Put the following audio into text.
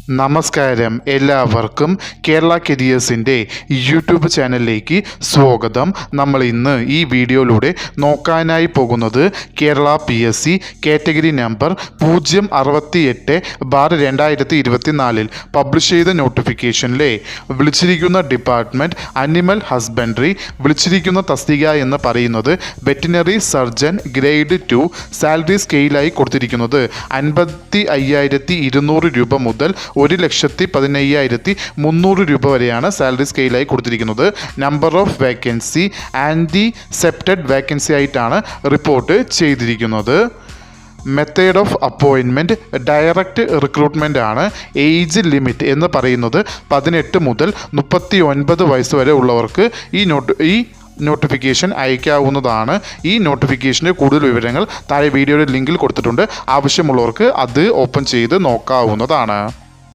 നമസ്കാരം, എല്ലാവർക്കും കേരള കരിയേഴ്സിൻ്റെ യൂട്യൂബ് ചാനലിലേക്ക് സ്വാഗതം. നമ്മൾ ഇന്ന് ഈ വീഡിയോയിലൂടെ നോക്കാനായി പോകുന്നത് Kerala PSC category number 068/2024 publish ചെയ്ത നോട്ടിഫിക്കേഷനിലെ വിളിച്ചിരിക്കുന്ന ഡിപ്പാർട്ട്മെൻറ്റ് അനിമൽ ഹസ്ബൻഡറി, വിളിച്ചിരിക്കുന്ന തസ്തിക എന്ന് പറയുന്നത് വെറ്റിനറി സർജൻ ഗ്രേഡ് 2, സാലറി സ്കെയിലായി കൊടുത്തിരിക്കുന്നത് 55,200 രൂപ മുതൽ 1,15,300 രൂപ വരെയാണ് സാലറി സ്കെയിലായി കൊടുത്തിരിക്കുന്നത്. നമ്പർ ഓഫ് വേക്കൻസി ആൻറ്റിസെപ്റ്റഡ് വേക്കൻസി ആയിട്ടാണ് റിപ്പോർട്ട് ചെയ്തിരിക്കുന്നത്. Method of appointment direct recruitment ആണ്. ഏജ് ലിമിറ്റ് എന്ന് പറയുന്നത് 18 മുതൽ 39 വയസ്സ് വരെ ഉള്ളവർക്ക് ഈ നോട്ടിഫിക്കേഷൻ അയക്കാവുന്നതാണ്. ഈ നോട്ടിഫിക്കേഷൻ്റെ കൂടുതൽ വിവരങ്ങൾ താഴെ വീഡിയോയുടെ ലിങ്കിൽ കൊടുത്തിട്ടുണ്ട്. ആവശ്യമുള്ളവർക്ക് അത് ഓപ്പൺ ചെയ്ത് നോക്കാവുന്നതാണ്.